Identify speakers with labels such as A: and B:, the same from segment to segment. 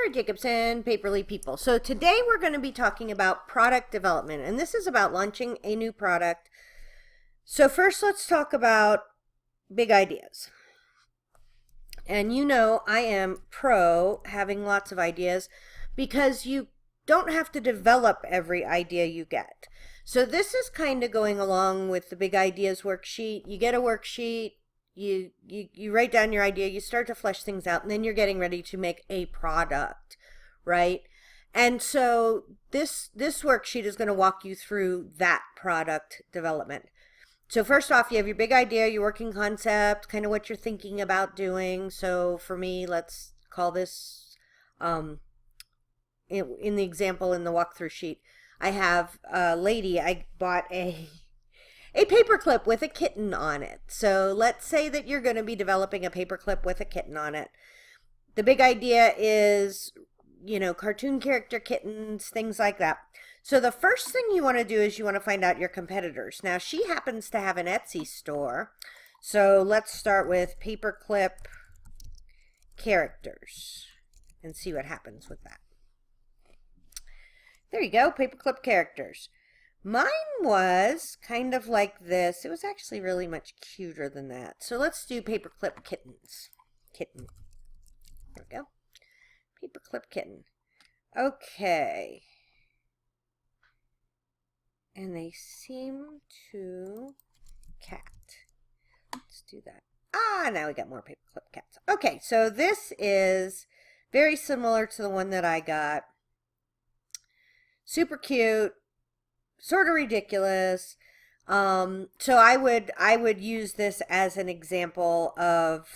A: Sarah Jacobson, Paperly People. So today we're going to be talking about product development, and this is about launching a new product. So first let's talk about big ideas. And you know I am pro having lots of ideas because you don't have to develop every idea you get. So this is kind of going along with the big ideas worksheet. You get a worksheet, you write down your idea, you start to flesh things out, and then you're getting ready to make a product, right? And so this worksheet is going to walk you through that product development. So first off, you have your big idea, your working concept, kind of what you're thinking about doing. So for me, let's call this, in the example in the walkthrough sheet, I have a lady, I bought a paperclip with a kitten on it. So let's say that you're going to be developing a paperclip with a kitten on it. The big idea is, you know, cartoon character kittens, things like that. So the first thing you want to do is you want to find out your competitors. Now she happens to have an Etsy store. So let's start with paperclip characters and see what happens with that. There you go, paperclip characters. Mine was kind of like this. It was actually really much cuter than that. So let's do paperclip kittens. Kitten. There we go. Paperclip kitten. Okay. And they seem to cat. Let's do that. Ah, now we got more paperclip cats. Okay, so this is very similar to the one that I got. Super cute. Sort of ridiculous. So I would use this as an example of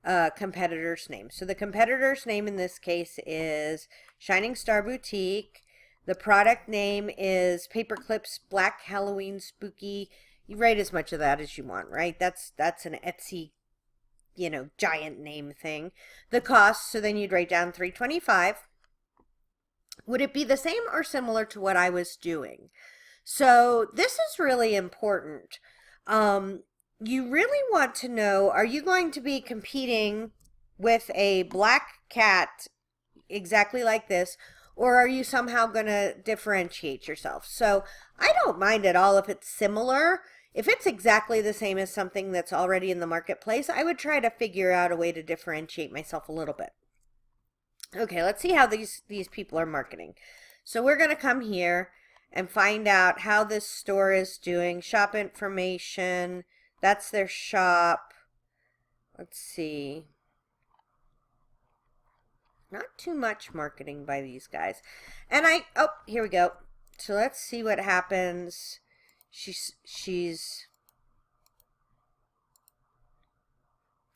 A: a competitor's name. So the competitor's name in this case is Shining Star Boutique. The product name is Paperclips Black Halloween Spooky. You write as much of that as you want, right? That's an Etsy, you know, giant name thing. The cost, so then you'd write down $3.25. Would it be the same or similar to what I was doing? So this is really important. You really want to know, are you going to be competing with a black cat exactly like this, or are you somehow going to differentiate yourself? So I don't mind at all if it's similar. If it's exactly the same as something that's already in the marketplace, I would try to figure out a way to differentiate myself a little bit. Okay, let's see how these people are marketing. So we're going to come here and find out how this store is doing. Shop information, that's their shop. Let's see. Not too much marketing by these guys. And oh, here we go. So let's see what happens. She's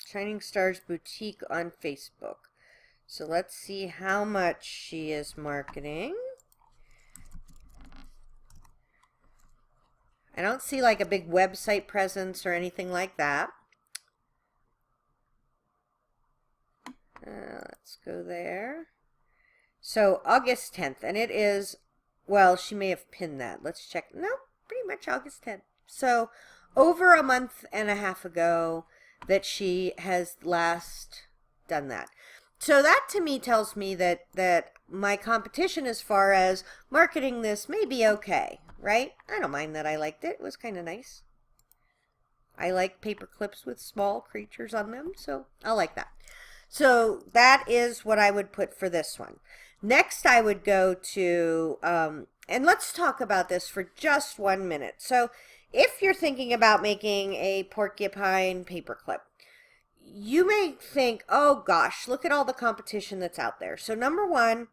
A: Shining Stars Boutique on Facebook. So let's see how much she is marketing. I don't see like a big website presence or anything like that. Let's go there. So August 10th, and it is, well, she may have pinned that. Let's check. No, pretty much August 10th. So over a month and a half ago that she has last done that. So that to me tells me that my competition as far as marketing this may be okay, right? I don't mind that I liked it. It was kind of nice. I like paper clips with small creatures on them, so I like that. So that is what I would put for this one. Next I would go to, and let's talk about this for just 1 minute. So if you're thinking about making a porcupine paperclip, you may think, oh gosh, look at all the competition that's out there. So number one,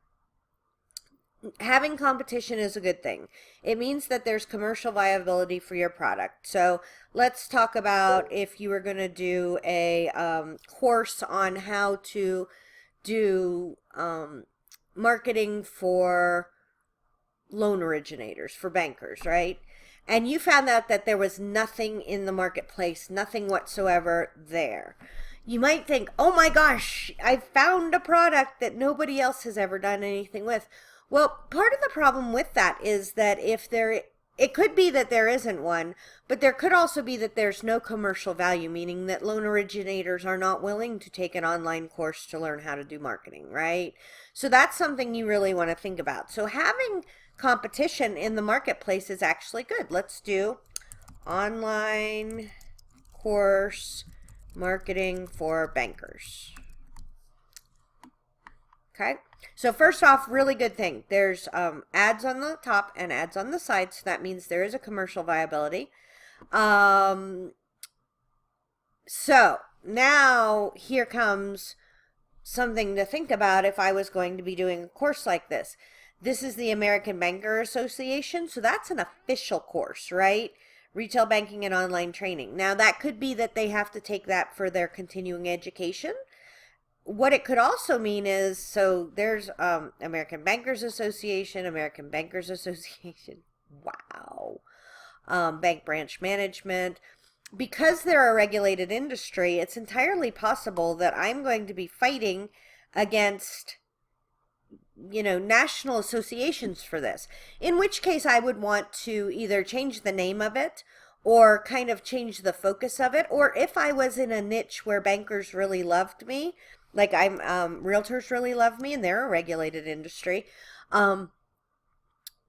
A: having competition is a good thing. It means that there's commercial viability for your product. So let's talk about if you were going to do a course on how to do marketing for loan originators, for bankers, right? And you found out that there was nothing in the marketplace, nothing whatsoever there. You might think, oh my gosh, I found a product that nobody else has ever done anything with. Well, part of the problem with that is that if there it could be that there isn't one, but there could also be that there's no commercial value, meaning that loan originators are not willing to take an online course to learn how to do marketing, right? So that's something you really want to think about. So having competition in the marketplace is actually good. Let's do online course marketing for bankers. Okay, so first off, really good thing. There's ads on the top and ads on the side, so that means there is a commercial viability. So now here comes something to think about if I was going to be doing a course like this. This is the American Banker Association, so that's an official course, right? Retail banking and online training. Now that could be that they have to take that for their continuing education. What it could also mean is, so there's American Bankers Association, American Bankers Association, wow, bank branch management. Because they're a regulated industry, it's entirely possible that I'm going to be fighting against, you know, national associations for this, in which case I would want to either change the name of it or kind of change the focus of it. Or if I was in a niche where bankers really loved me, like realtors really love me and they're a regulated industry,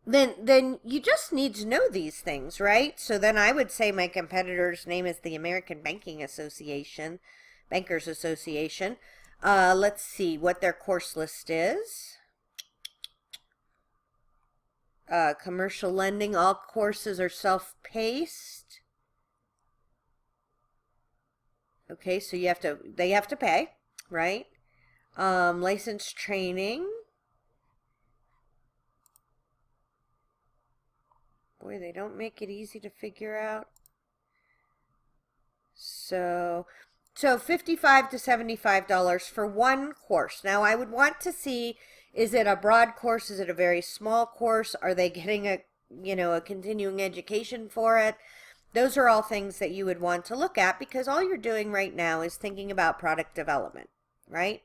A: then you just need to know these things, right? So then I would say my competitor's name is the American Banking Association, Bankers Association. Let's see what their course list is. Commercial lending, all courses are self-paced. Okay, so they have to pay, right? Licensed training. Boy, they don't make it easy to figure out. So $55 to $75 for one course. Now I would want to see, is it a broad course? Is it a very small course? Are they getting a continuing education for it? Those are all things that you would want to look at, because all you're doing right now is thinking about product development, right?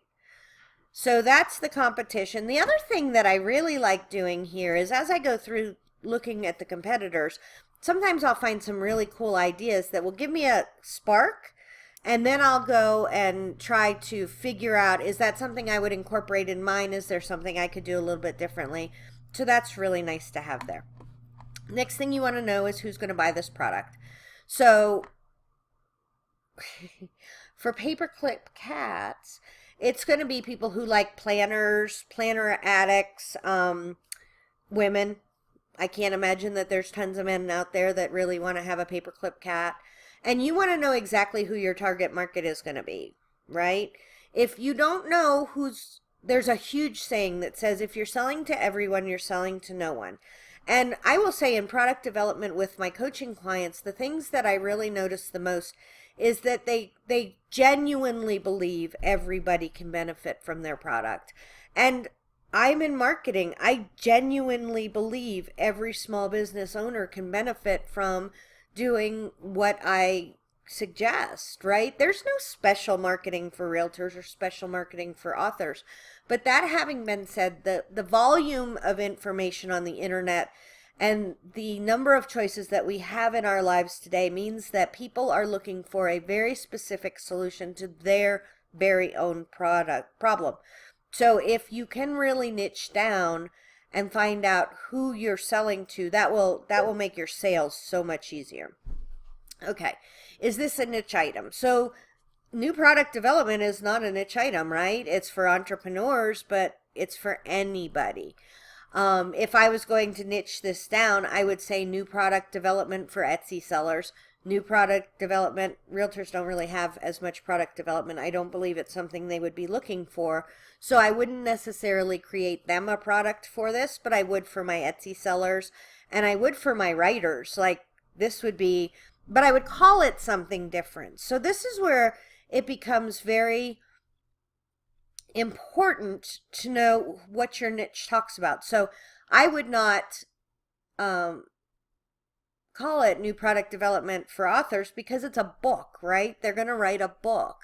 A: So that's the competition. The other thing that I really like doing here is, as I go through looking at the competitors, sometimes I'll find some really cool ideas that will give me a spark, and then I'll go and try to figure out, is that something I would incorporate in mine? Is there something I could do a little bit differently? So that's really nice to have there. Next thing you want to know is who's going to buy this product. So for paperclip cats, it's going to be people who like planners, planner addicts, women. I can't imagine that there's tons of men out there that really want to have a paperclip cat. And you want to know exactly who your target market is going to be, right? If you don't know there's a huge saying that says, if you're selling to everyone, you're selling to no one. And I will say, in product development with my coaching clients, the things that I really notice the most is that they genuinely believe everybody can benefit from their product. And I'm in marketing. I genuinely believe every small business owner can benefit from doing what I suggest, right? There's no special marketing for realtors or special marketing for authors. But that having been said, the volume of information on the internet and the number of choices that we have in our lives today means that people are looking for a very specific solution to their very own problem. So if you can really niche down and find out who you're selling to, that will make your sales so much easier. Okay, is this a niche item? So new product development is not a niche item, right? It's for entrepreneurs, but it's for anybody. If I was going to niche this down, I would say new product development for Etsy sellers. New product development, realtors don't really have as much product development. I don't believe it's something they would be looking for. So I wouldn't necessarily create them a product for this, but I would for my Etsy sellers, and I would for my writers. Like this would be, but I would call it something different. So this is where it becomes very important to know what your niche talks about. So I would not call it new product development for authors, because it's a book, right? They're going to write a book.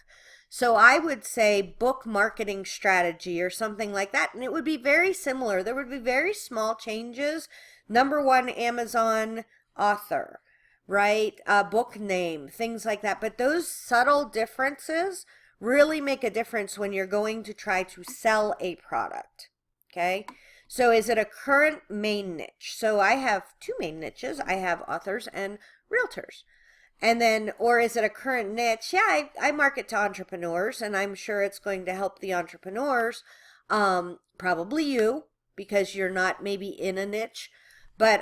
A: So I would say book marketing strategy or something like that. And it would be very similar. There would be very small changes. Number one, Amazon author, right? Book name, things like that. But those subtle differences really make a difference when you're going to try to sell a product. Okay. So is it a current main niche? So I have two main niches. I have authors and realtors. And then, or is it a current niche? Yeah, I market to entrepreneurs, and I'm sure it's going to help the entrepreneurs. Probably you, because you're not maybe in a niche, but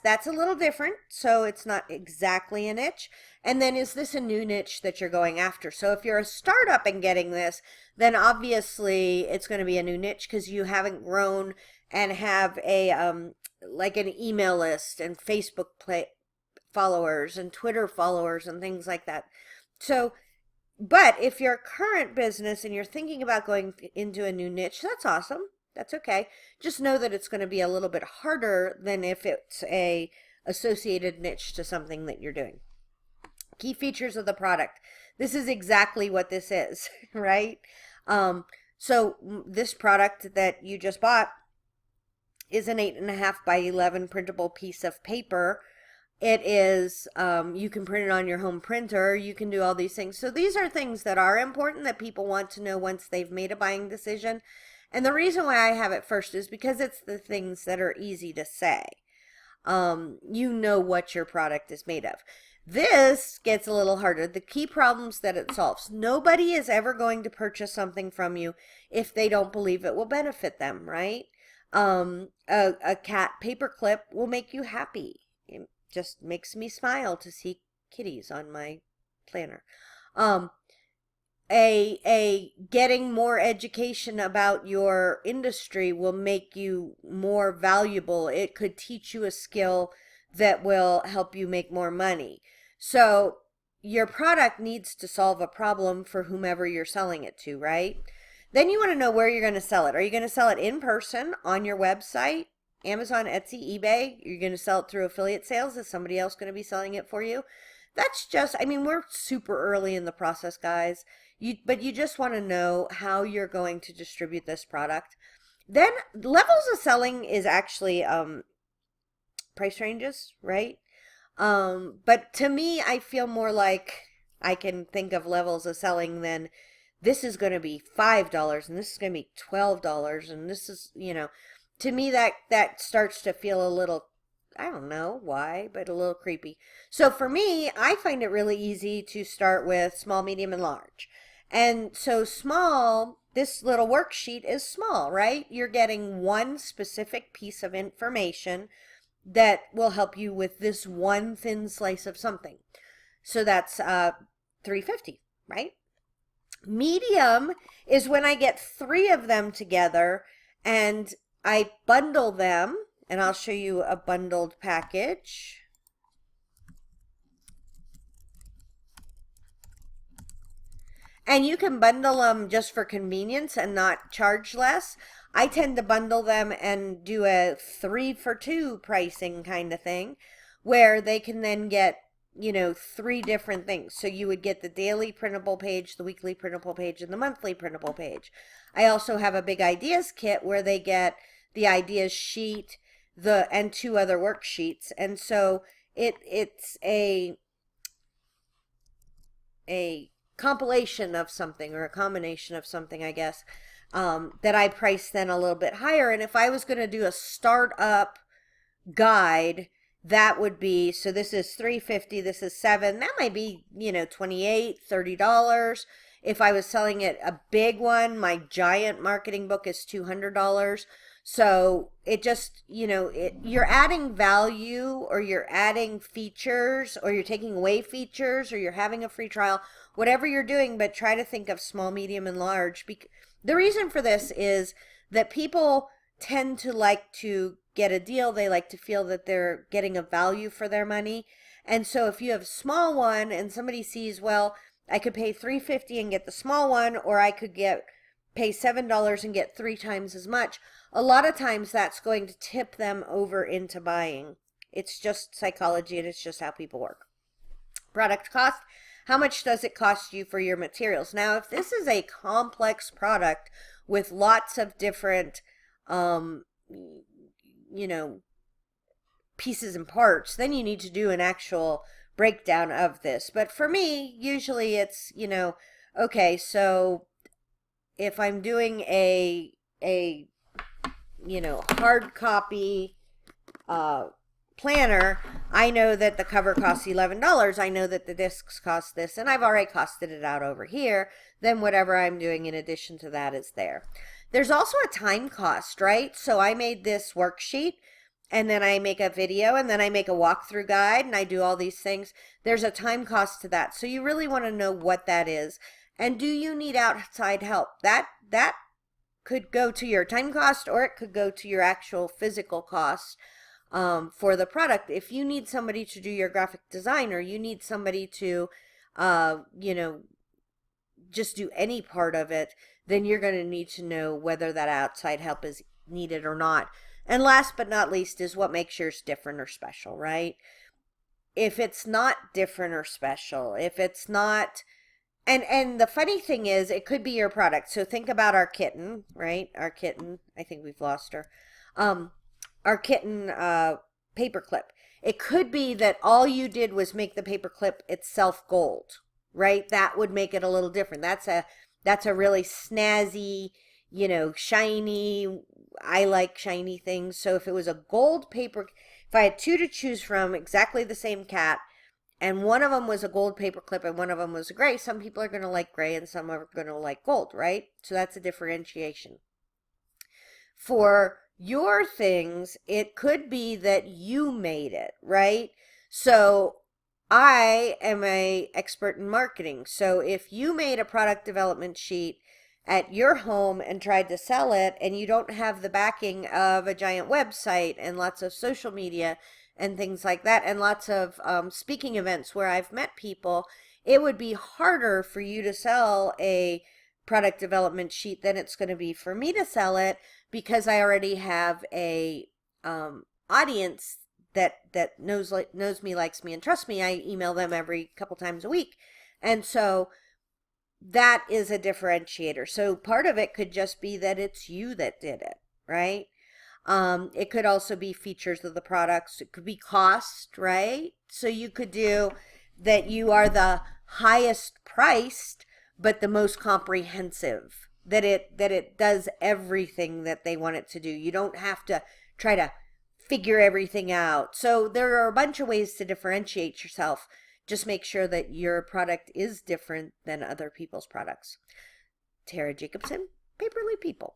A: that's a little different. So it's not exactly a niche. And then, is this a new niche that you're going after? So if you're a startup and getting this, then obviously it's going to be a new niche because you haven't grown and have a like an email list and Facebook followers and Twitter followers and things like that. So, but if you're a current business and you're thinking about going into a new niche, that's awesome. That's okay. Just know that it's going to be a little bit harder than if it's a associated niche to something that you're doing. Key features of the product. This is exactly what this is, right? So this product that you just bought is an 8.5 by 11 printable piece of paper. It is, you can print it on your home printer. You can do all these things. So these are things that are important that people want to know once they've made a buying decision. And the reason why I have it first is because it's the things that are easy to say. You know what your product is made of. This gets a little harder. The key problems that it solves. Nobody is ever going to purchase something from you if they don't believe it will benefit them, right? A cat paperclip will make you happy. It just makes me smile to see kitties on my planner. A getting more education about your industry will make you more valuable. It could teach you a skill that will help you make more money. So your product needs to solve a problem for whomever you're selling it to, right? Then you want to know where you're going to sell it. Are you going to sell it in person on your website, Amazon, Etsy, eBay? You're going to sell it through affiliate sales? Is somebody else going to be selling it for you? That's just, I mean, we're super early in the process, guys. But you just want to know how you're going to distribute this product. Then levels of selling is actually price ranges, right? But to me, I feel more like I can think of levels of selling than this is going to be $5 and this is going to be $12 and this is, to me that starts to feel a little, I don't know why, but a little creepy. So for me, I find it really easy to start with small, medium, and large. And so small, this little worksheet is small, right? You're getting one specific piece of information that will help you with this one thin slice of something. So that's $3.50, right? Medium is when I get 3 of them together and I bundle them, and I'll show you a bundled package. And you can bundle them just for convenience and not charge less. I tend to bundle them and do a 3 for 2 pricing kind of thing where they can then get, 3 different things. So you would get the daily printable page, the weekly printable page, and the monthly printable page. I also have a big ideas kit where they get the ideas sheet, and 2 other worksheets. And so it's a compilation of something or a combination of something, I guess, that I price then a little bit higher. And if I was going to do a startup guide, that would be, so this is $3.50, this is $7, that might be, $28, $30. If I was selling it a big one, my giant marketing book is $200. So it just, you're adding value, or you're adding features, or you're taking away features, or you're having a free trial, whatever you're doing, but try to think of small, medium, and large. The reason for this is that people tend to like to get a deal. They like to feel that they're getting a value for their money. And so if you have a small one and somebody sees, well, I could pay $3.50 and get the small one, or I could pay $7 and get 3 times as much. A lot of times that's going to tip them over into buying. It's just psychology, and it's just how people work. Product cost. How much does it cost you for your materials? Now, if this is a complex product with lots of different, pieces and parts, then you need to do an actual breakdown of this. But for me, usually it's, okay, so if I'm doing a hard copy planner, I know that the cover costs $11. I know that the discs cost this, and I've already costed it out over here. Then whatever I'm doing in addition to that is there. There's also a time cost, right? So I made this worksheet, and then I make a video, and then I make a walkthrough guide, and I do all these things. There's a time cost to that. So you really want to know what that is. And do you need outside help? That could go to your time cost, or it could go to your actual physical cost for the product. If you need somebody to do your graphic design, or you need somebody to, just do any part of it, then you're going to need to know whether that outside help is needed or not. And last but not least is what makes yours different or special, right? If it's not different or special, if it's not, and the funny thing is, it could be your product. So think about our kitten, right? Our kitten, I think we've lost her. Our kitten paperclip. It could be that all you did was make the paperclip itself gold, right? That would make it a little different. That's a really snazzy, shiny. I like shiny things. So if it was a gold paper, if I had two to choose from, exactly the same cat, and one of them was a gold paperclip and one of them was a gray, some people are going to like gray and some are going to like gold, right? So that's a differentiation. For your things, it could be that you made it, right? So I am a expert in marketing. So if you made a product development sheet at your home and tried to sell it, and you don't have the backing of a giant website and lots of social media and things like that, and lots of speaking events where I've met people, it would be harder for you to sell a product development sheet than it's going to be for me to sell it, because I already have a audience that knows me, likes me, and trusts me. I email them every couple times a week, and so that is a differentiator. So part of it could just be that it's you that did it, right? It could also be features of the products. It could be cost, right? So you could do that you are the highest priced, but the most comprehensive. That it does everything that they want it to do. You don't have to try to figure everything out. So there are a bunch of ways to differentiate yourself. Just make sure that your product is different than other people's products. Tara Jacobson, Paperly People.